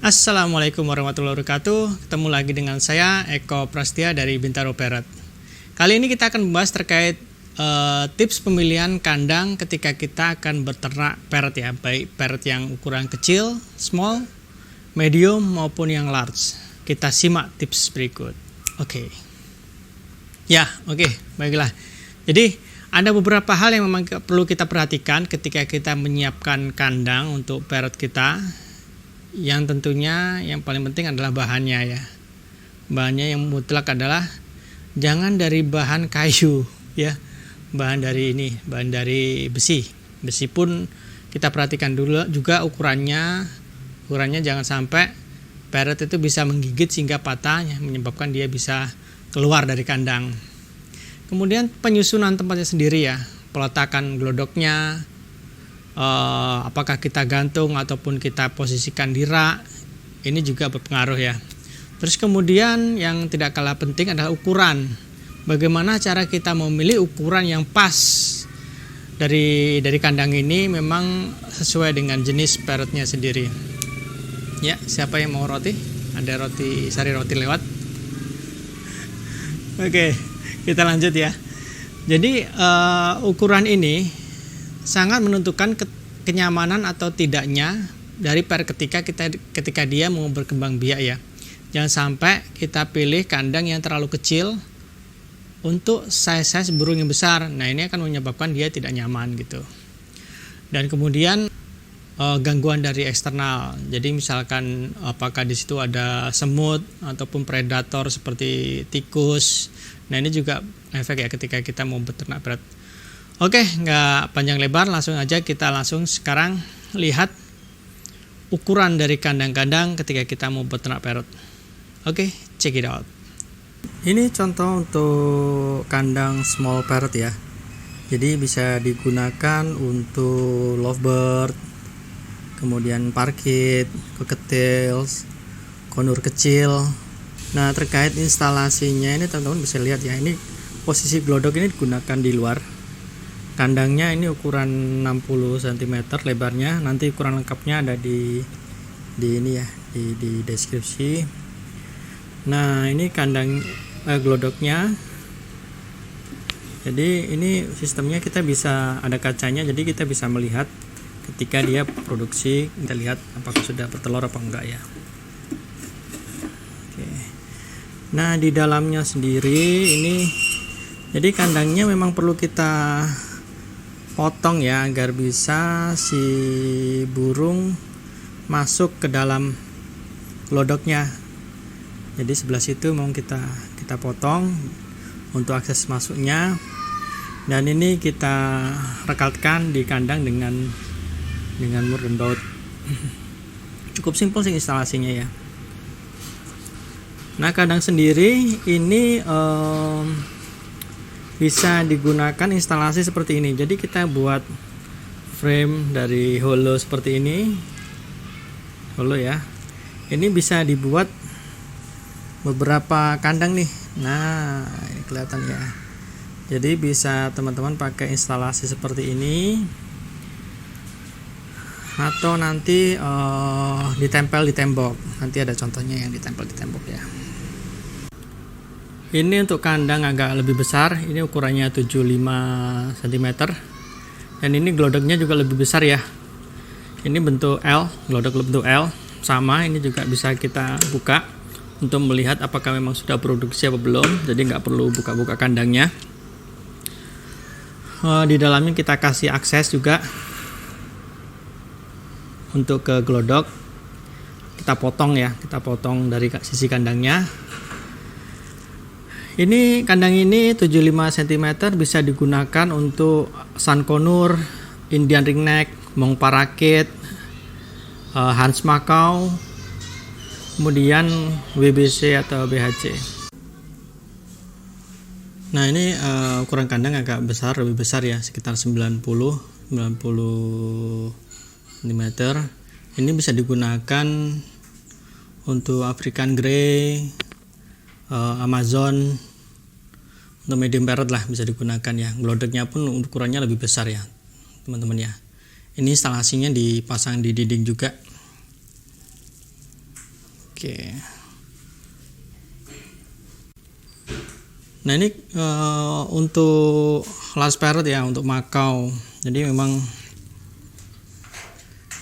Assalamualaikum warahmatullahi wabarakatuh. Ketemu lagi dengan saya Eko Prastia dari Bintaro Parrot. Kali ini kita akan membahas terkait tips pemilihan kandang ketika kita akan beternak parrot ya, baik parrot yang ukuran kecil, small, medium maupun yang large. Kita simak tips berikut. Oke. Baiklah. Jadi ada beberapa hal yang memang perlu kita perhatikan ketika kita menyiapkan kandang untuk parrot kita. Yang tentunya yang paling penting adalah bahannya ya. Bahannya yang mutlak adalah jangan dari bahan kayu ya. Bahan dari besi. Besi pun kita perhatikan dulu juga ukurannya. Ukurannya jangan sampai parrot itu bisa menggigit sehingga patah ya, menyebabkan dia bisa keluar dari kandang. Kemudian penyusunan tempatnya sendiri ya. Peletakan glodoknya, apakah kita gantung ataupun kita posisikan di rak, ini juga berpengaruh ya. Terus kemudian yang tidak kalah penting adalah ukuran. Bagaimana cara kita memilih ukuran yang pas dari kandang ini memang sesuai dengan jenis parrotnya sendiri. Ya, siapa yang mau roti? Ada roti, sari roti lewat. Oke, kita lanjut ya. Jadi ukuran ini sangat menentukan kenyamanan atau tidaknya dari parrot ketika dia mau berkembang biak ya. Jangan sampai kita pilih kandang yang terlalu kecil untuk size burung yang besar. Nah, ini akan menyebabkan dia tidak nyaman gitu. Dan kemudian gangguan dari eksternal. Jadi misalkan apakah di situ ada semut ataupun predator seperti tikus. Nah, ini juga efek ya ketika kita mau beternak parrot. Oke, nggak panjang lebar, langsung aja kita sekarang lihat ukuran dari kandang-kandang ketika kita mau beternak parrot. Oke, check it out. Ini contoh untuk kandang small parrot ya. Jadi bisa digunakan untuk lovebird, kemudian parkit, cockatiels, konur kecil. Nah, terkait instalasinya ini teman-teman bisa lihat ya. Ini posisi glodok ini digunakan di luar. Kandangnya ini ukuran 60 cm lebarnya. Nanti ukuran lengkapnya ada di ini ya, di deskripsi. Nah, ini kandang glodoknya. Jadi ini sistemnya kita bisa ada kacanya, jadi kita bisa melihat ketika dia produksi, kita lihat apakah sudah bertelur apa enggak ya. Oke. Nah, di dalamnya sendiri ini jadi kandangnya memang perlu kita potong ya agar bisa si burung masuk ke dalam glodoknya. Jadi sebelah situ mau kita potong untuk akses masuknya. Dan ini kita rekatkan di kandang dengan mur dan baut. Cukup simpel sih instalasinya ya. Nah, kandang sendiri ini bisa digunakan instalasi seperti ini. Jadi kita buat frame dari holo seperti ini, holo ya. Ini bisa dibuat beberapa kandang nih. Nah, ini kelihatan ya. Jadi bisa teman-teman pakai instalasi seperti ini, atau nanti ditempel di tembok. Nanti ada contohnya yang ditempel di tembok ya. Ini untuk kandang agak lebih besar, ini ukurannya 75 cm. Dan ini glodoknya juga lebih besar ya. Ini bentuk L, glodok bentuk L. Sama, ini juga bisa kita buka untuk melihat apakah memang sudah produksi apa belum. Jadi nggak perlu buka-buka kandangnya. Di dalamnya kita kasih akses juga untuk ke glodok. Kita potong ya, kita potong dari sisi kandangnya. Ini kandang ini 75 cm bisa digunakan untuk sun conure, Indian ringneck, mong parakit, Hans Macau, kemudian WBC atau BHC. Nah, ini ukuran kandang agak besar, lebih besar ya, sekitar 90 cm. Ini bisa digunakan untuk African Grey, Amazon, untuk medium parrot lah bisa digunakan ya. Glodoknya pun ukurannya lebih besar ya teman-teman ya. Ini instalasinya dipasang di dinding juga. Oke. Nah ini untuk last parrot ya, untuk makau. Jadi memang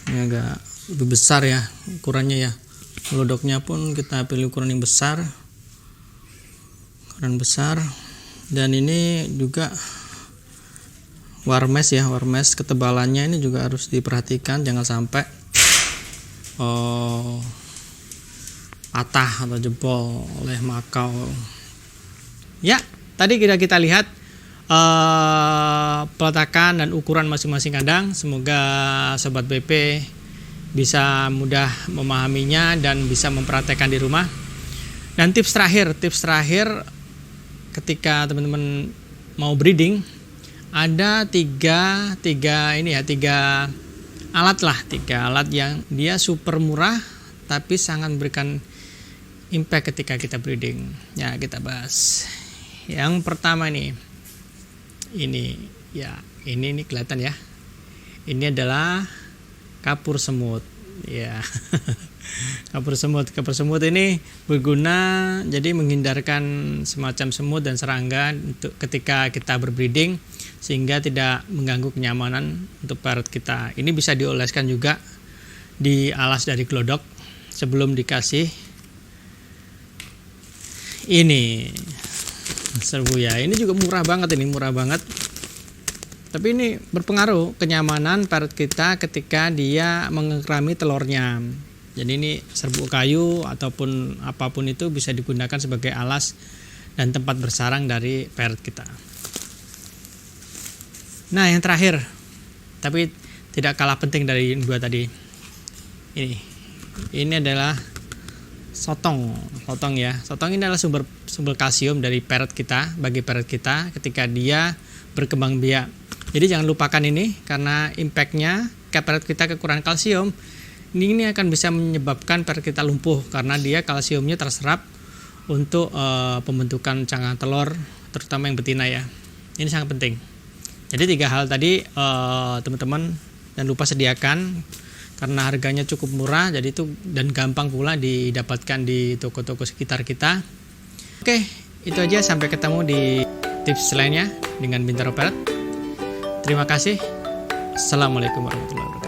ini agak lebih besar ya ukurannya ya. Glodoknya pun kita pilih ukuran yang besar, dan ini juga warmes ya, warmes ketebalannya ini juga harus diperhatikan, jangan sampai patah atau jebol oleh makau. Ya, tadi kita lihat peletakan dan ukuran masing-masing kandang. Semoga sobat BP bisa mudah memahaminya dan bisa mempraktekkan di rumah. Dan tips terakhir ketika teman-teman mau breeding, ada tiga alat yang dia super murah tapi sangat memberikan impact ketika kita breeding. Ya, kita bahas. Yang pertama ini kelihatan ya. Ini adalah kapur semut. Ya. Kapur semut ini berguna jadi menghindarkan semacam semut dan serangga untuk ketika kita berbreeding, sehingga tidak mengganggu kenyamanan untuk parrot kita. Ini bisa dioleskan juga di alas dari glodok sebelum dikasih ini serbu ya. Ini juga murah banget, tapi ini berpengaruh kenyamanan parrot kita ketika dia mengerami telurnya. Jadi ini serbuk kayu ataupun apapun itu bisa digunakan sebagai alas dan tempat bersarang dari parrot kita. Nah, yang terakhir tapi tidak kalah penting dari dua tadi, ini adalah sotong ya. Sotong ini adalah sumber kalsium dari parrot kita, bagi parrot kita ketika dia berkembang biak. Jadi jangan lupakan ini, karena impactnya ke parrot kita kekurangan kalsium, ini akan bisa menyebabkan parrot kita lumpuh karena dia kalsiumnya terserap untuk pembentukan cangkang telur, terutama yang betina ya. Ini sangat penting. Jadi 3 hal tadi teman-teman jangan lupa sediakan, karena harganya cukup murah, jadi itu dan gampang pula didapatkan di toko-toko sekitar kita. Oke, itu aja, sampai ketemu di tips lainnya dengan Bintaro Parrot. Terima kasih. Assalamualaikum warahmatullahi wabarakatuh.